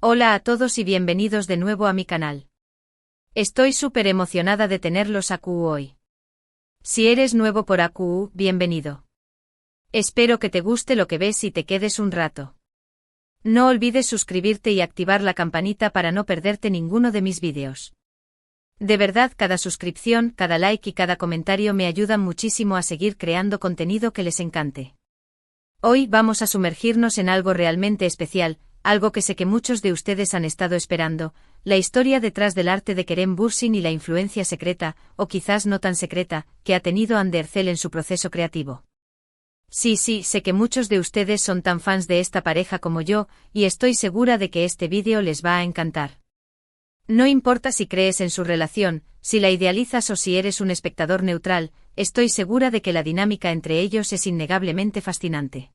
Hola a todos y bienvenidos de nuevo a mi canal. Estoy súper emocionada de tenerlos aquí hoy. Si eres nuevo por aquí, bienvenido. Espero que te guste lo que ves y te quedes un rato. No olvides suscribirte y activar la campanita para no perderte ninguno de mis vídeos. De verdad, cada suscripción, cada like y cada comentario me ayudan muchísimo a seguir creando contenido que les encante. Hoy vamos a sumergirnos en algo realmente especial, algo que sé que muchos de ustedes han estado esperando, la historia detrás del arte de Kerem Bürsin y la influencia secreta, o quizás no tan secreta, que ha tenido Hande Erçel en su proceso creativo. Sí, sé que muchos de ustedes son tan fans de esta pareja como yo, y estoy segura de que este vídeo les va a encantar. No importa si crees en su relación, si la idealizas o si eres un espectador neutral, estoy segura de que la dinámica entre ellos es innegablemente fascinante.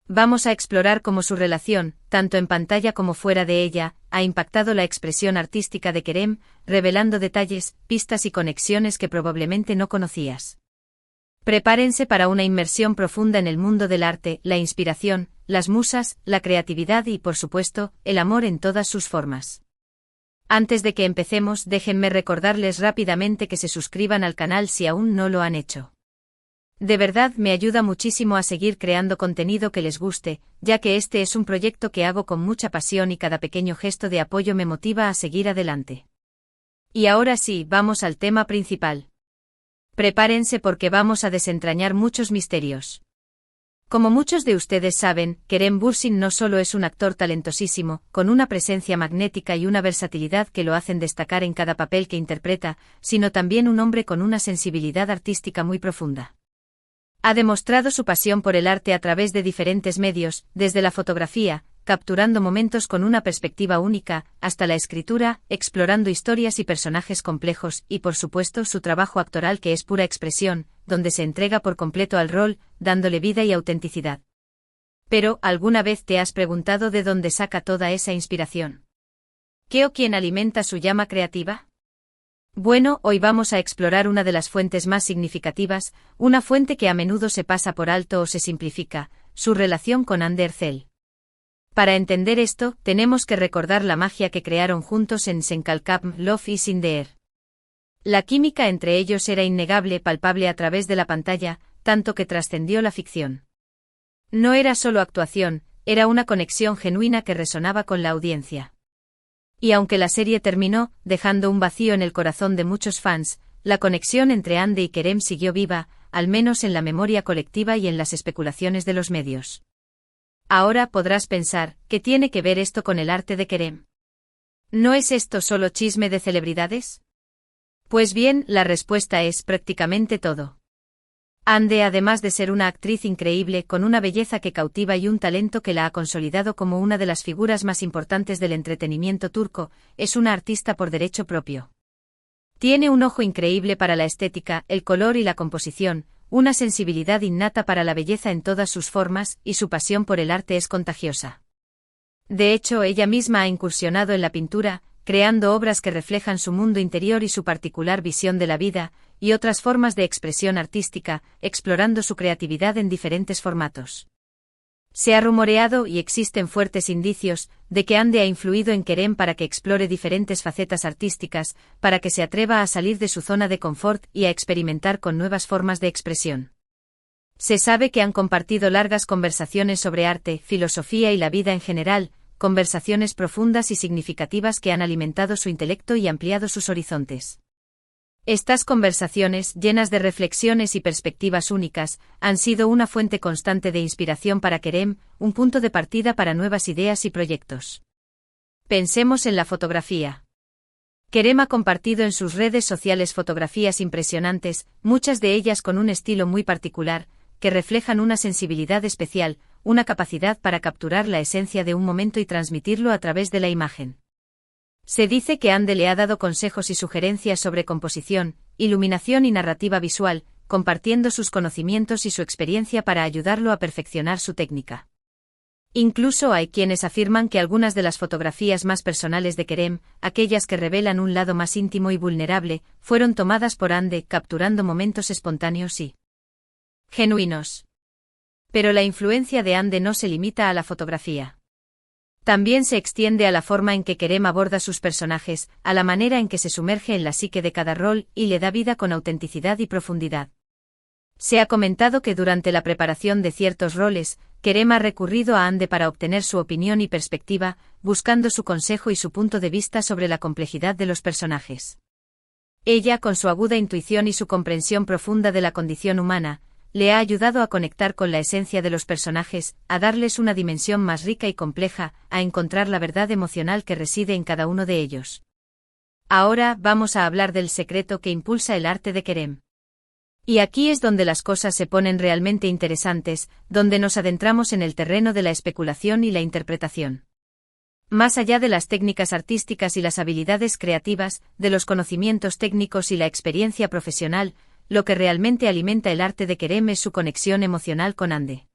Vamos a explorar cómo su relación, tanto en pantalla como fuera de ella, ha impactado la expresión artística de Kerem, revelando detalles, pistas y conexiones que probablemente no conocías. Prepárense para una inmersión profunda en el mundo del arte, la inspiración, las musas, la creatividad y, por supuesto, el amor en todas sus formas. Antes de que empecemos, déjenme recordarles rápidamente que se suscriban al canal si aún no lo han hecho. De verdad me ayuda muchísimo a seguir creando contenido que les guste, ya que este es un proyecto que hago con mucha pasión y cada pequeño gesto de apoyo me motiva a seguir adelante. Y ahora sí, vamos al tema principal. Prepárense porque vamos a desentrañar muchos misterios. Como muchos de ustedes saben, Kerem Bürsin no solo es un actor talentosísimo, con una presencia magnética y una versatilidad que lo hacen destacar en cada papel que interpreta, sino también un hombre con una sensibilidad artística muy profunda. Ha demostrado su pasión por el arte a través de diferentes medios, desde la fotografía, capturando momentos con una perspectiva única, hasta la escritura, explorando historias y personajes complejos, y por supuesto su trabajo actoral que es pura expresión, donde se entrega por completo al rol, dándole vida y autenticidad. Pero, ¿alguna vez te has preguntado de dónde saca toda esa inspiración? ¿Qué o quién alimenta su llama creativa? Bueno, hoy vamos a explorar una de las fuentes más significativas, una fuente que a menudo se pasa por alto o se simplifica, su relación con Hande Erçel. Para entender esto, tenemos que recordar la magia que crearon juntos en Sen Kalkam, Love is in the Air. La química entre ellos era innegable, palpable a través de la pantalla, tanto que trascendió la ficción. No era solo actuación, era una conexión genuina que resonaba con la audiencia. Y aunque la serie terminó, dejando un vacío en el corazón de muchos fans, la conexión entre Hande y Kerem siguió viva, al menos en la memoria colectiva y en las especulaciones de los medios. Ahora podrás pensar, ¿qué tiene que ver esto con el arte de Kerem? ¿No es esto solo chisme de celebridades? Pues bien, la respuesta es prácticamente todo. Hande, además de ser una actriz increíble con una belleza que cautiva y un talento que la ha consolidado como una de las figuras más importantes del entretenimiento turco, es una artista por derecho propio. Tiene un ojo increíble para la estética, el color y la composición, una sensibilidad innata para la belleza en todas sus formas, y su pasión por el arte es contagiosa. De hecho, ella misma ha incursionado en la pintura, creando obras que reflejan su mundo interior y su particular visión de la vida, y otras formas de expresión artística, explorando su creatividad en diferentes formatos. Se ha rumoreado y existen fuertes indicios de que Hande ha influido en Kerem para que explore diferentes facetas artísticas, para que se atreva a salir de su zona de confort y a experimentar con nuevas formas de expresión. Se sabe que han compartido largas conversaciones sobre arte, filosofía y la vida en general, conversaciones profundas y significativas que han alimentado su intelecto y ampliado sus horizontes. Estas conversaciones, llenas de reflexiones y perspectivas únicas, han sido una fuente constante de inspiración para Kerem, un punto de partida para nuevas ideas y proyectos. Pensemos en la fotografía. Kerem ha compartido en sus redes sociales fotografías impresionantes, muchas de ellas con un estilo muy particular, que reflejan una sensibilidad especial, una capacidad para capturar la esencia de un momento y transmitirlo a través de la imagen. Se dice que Hande le ha dado consejos y sugerencias sobre composición, iluminación y narrativa visual, compartiendo sus conocimientos y su experiencia para ayudarlo a perfeccionar su técnica. Incluso hay quienes afirman que algunas de las fotografías más personales de Kerem, aquellas que revelan un lado más íntimo y vulnerable, fueron tomadas por Hande, capturando momentos espontáneos y genuinos. Pero la influencia de Hande no se limita a la fotografía. También se extiende a la forma en que Kerem aborda sus personajes, a la manera en que se sumerge en la psique de cada rol y le da vida con autenticidad y profundidad. Se ha comentado que durante la preparación de ciertos roles, Kerem ha recurrido a Ande para obtener su opinión y perspectiva, buscando su consejo y su punto de vista sobre la complejidad de los personajes. Ella, con su aguda intuición y su comprensión profunda de la condición humana, le ha ayudado a conectar con la esencia de los personajes, a darles una dimensión más rica y compleja, a encontrar la verdad emocional que reside en cada uno de ellos. Ahora vamos a hablar del secreto que impulsa el arte de Kerem. Y aquí es donde las cosas se ponen realmente interesantes, donde nos adentramos en el terreno de la especulación y la interpretación. Más allá de las técnicas artísticas y las habilidades creativas, de los conocimientos técnicos y la experiencia profesional, lo que realmente alimenta el arte de Kerem es su conexión emocional con Ande.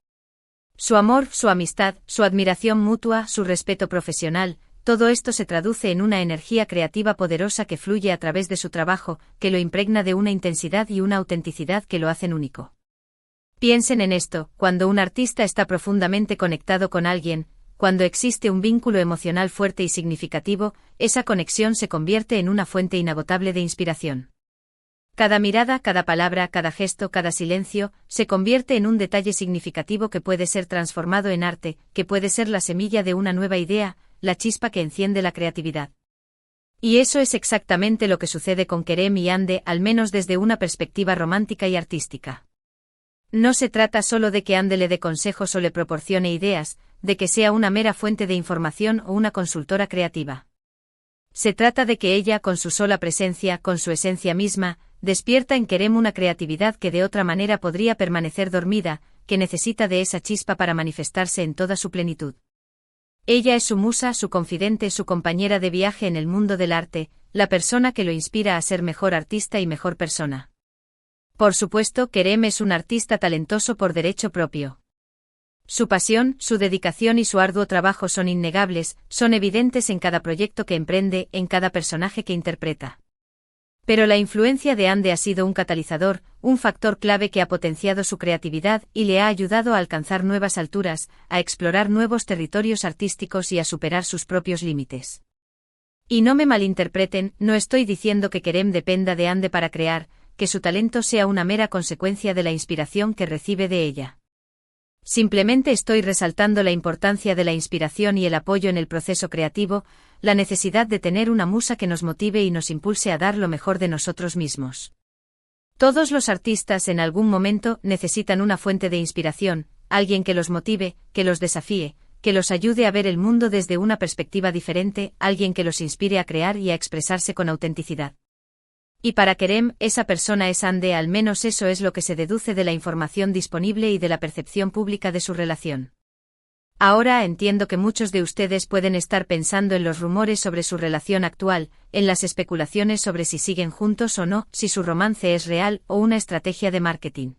Su amor, su amistad, su admiración mutua, su respeto profesional, todo esto se traduce en una energía creativa poderosa que fluye a través de su trabajo, que lo impregna de una intensidad y una autenticidad que lo hacen único. Piensen en esto: cuando un artista está profundamente conectado con alguien, cuando existe un vínculo emocional fuerte y significativo, esa conexión se convierte en una fuente inagotable de inspiración. Cada mirada, cada palabra, cada gesto, cada silencio, se convierte en un detalle significativo que puede ser transformado en arte, que puede ser la semilla de una nueva idea, la chispa que enciende la creatividad. Y eso es exactamente lo que sucede con Kerem y Ande, al menos desde una perspectiva romántica y artística. No se trata solo de que Ande le dé consejos o le proporcione ideas, de que sea una mera fuente de información o una consultora creativa. Se trata de que ella, con su sola presencia, con su esencia misma, despierta en Kerem una creatividad que de otra manera podría permanecer dormida, que necesita de esa chispa para manifestarse en toda su plenitud. Ella es su musa, su confidente, su compañera de viaje en el mundo del arte, la persona que lo inspira a ser mejor artista y mejor persona. Por supuesto, Kerem es un artista talentoso por derecho propio. Su pasión, su dedicación y su arduo trabajo son innegables, son evidentes en cada proyecto que emprende, en cada personaje que interpreta. Pero la influencia de Ande ha sido un catalizador, un factor clave que ha potenciado su creatividad y le ha ayudado a alcanzar nuevas alturas, a explorar nuevos territorios artísticos y a superar sus propios límites. Y no me malinterpreten, no estoy diciendo que Kerem dependa de Ande para crear, que su talento sea una mera consecuencia de la inspiración que recibe de ella. Simplemente estoy resaltando la importancia de la inspiración y el apoyo en el proceso creativo, la necesidad de tener una musa que nos motive y nos impulse a dar lo mejor de nosotros mismos. Todos los artistas en algún momento necesitan una fuente de inspiración, alguien que los motive, que los desafíe, que los ayude a ver el mundo desde una perspectiva diferente, alguien que los inspire a crear y a expresarse con autenticidad. Y para Kerem, esa persona es Ande, al menos eso es lo que se deduce de la información disponible y de la percepción pública de su relación. Ahora entiendo que muchos de ustedes pueden estar pensando en los rumores sobre su relación actual, en las especulaciones sobre si siguen juntos o no, si su romance es real o una estrategia de marketing.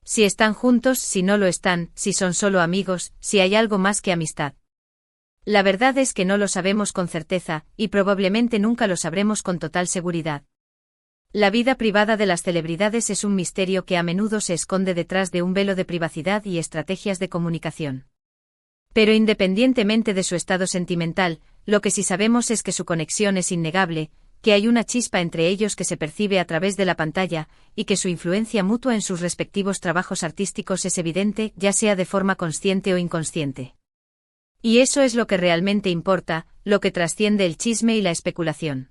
Si están juntos, si no lo están, si son solo amigos, si hay algo más que amistad. La verdad es que no lo sabemos con certeza, y probablemente nunca lo sabremos con total seguridad. La vida privada de las celebridades es un misterio que a menudo se esconde detrás de un velo de privacidad y estrategias de comunicación. Pero independientemente de su estado sentimental, lo que sí sabemos es que su conexión es innegable, que hay una chispa entre ellos que se percibe a través de la pantalla, y que su influencia mutua en sus respectivos trabajos artísticos es evidente, ya sea de forma consciente o inconsciente. Y eso es lo que realmente importa, lo que trasciende el chisme y la especulación.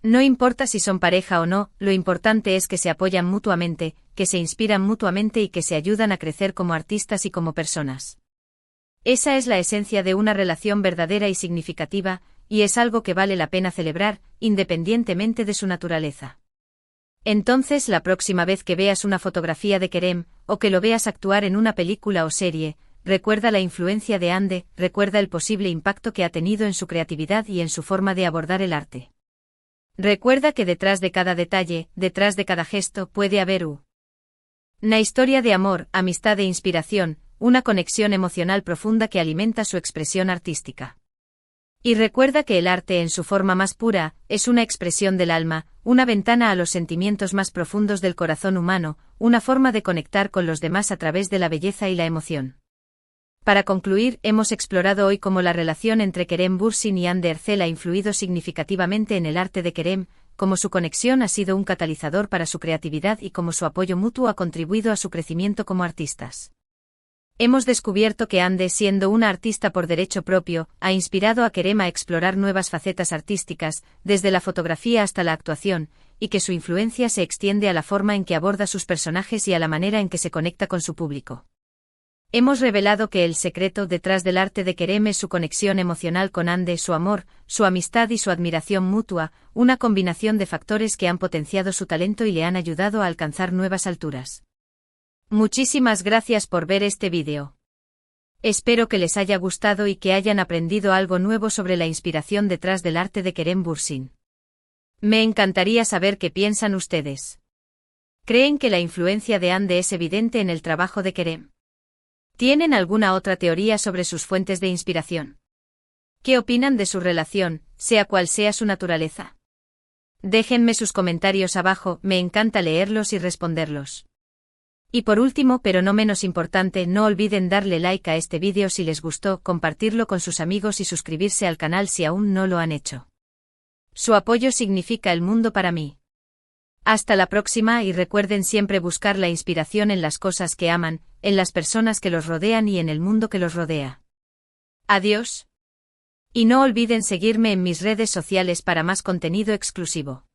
No importa si son pareja o no, lo importante es que se apoyan mutuamente, que se inspiran mutuamente y que se ayudan a crecer como artistas y como personas. Esa es la esencia de una relación verdadera y significativa, y es algo que vale la pena celebrar, independientemente de su naturaleza. Entonces, la próxima vez que veas una fotografía de Kerem, o que lo veas actuar en una película o serie, recuerda la influencia de Ande, recuerda el posible impacto que ha tenido en su creatividad y en su forma de abordar el arte. Recuerda que detrás de cada detalle, detrás de cada gesto, puede haber una historia de amor, amistad e inspiración, una conexión emocional profunda que alimenta su expresión artística. Y recuerda que el arte en su forma más pura, es una expresión del alma, una ventana a los sentimientos más profundos del corazón humano, una forma de conectar con los demás a través de la belleza y la emoción. Para concluir, hemos explorado hoy cómo la relación entre Kerem Bürsin y Hande Erçel ha influido significativamente en el arte de Kerem, cómo su conexión ha sido un catalizador para su creatividad y cómo su apoyo mutuo ha contribuido a su crecimiento como artistas. Hemos descubierto que Hande, siendo una artista por derecho propio, ha inspirado a Kerem a explorar nuevas facetas artísticas, desde la fotografía hasta la actuación, y que su influencia se extiende a la forma en que aborda sus personajes y a la manera en que se conecta con su público. Hemos revelado que el secreto detrás del arte de Kerem es su conexión emocional con Hande, su amor, su amistad y su admiración mutua, una combinación de factores que han potenciado su talento y le han ayudado a alcanzar nuevas alturas. Muchísimas gracias por ver este vídeo. Espero que les haya gustado y que hayan aprendido algo nuevo sobre la inspiración detrás del arte de Kerem Bürsin. Me encantaría saber qué piensan ustedes. ¿Creen que la influencia de Hande es evidente en el trabajo de Kerem? ¿Tienen alguna otra teoría sobre sus fuentes de inspiración? ¿Qué opinan de su relación, sea cual sea su naturaleza? Déjenme sus comentarios abajo, me encanta leerlos y responderlos. Y por último, pero no menos importante, no olviden darle like a este vídeo si les gustó, compartirlo con sus amigos y suscribirse al canal si aún no lo han hecho. Su apoyo significa el mundo para mí. Hasta la próxima y recuerden siempre buscar la inspiración en las cosas que aman, en las personas que los rodean y en el mundo que los rodea. Adiós. Y no olviden seguirme en mis redes sociales para más contenido exclusivo.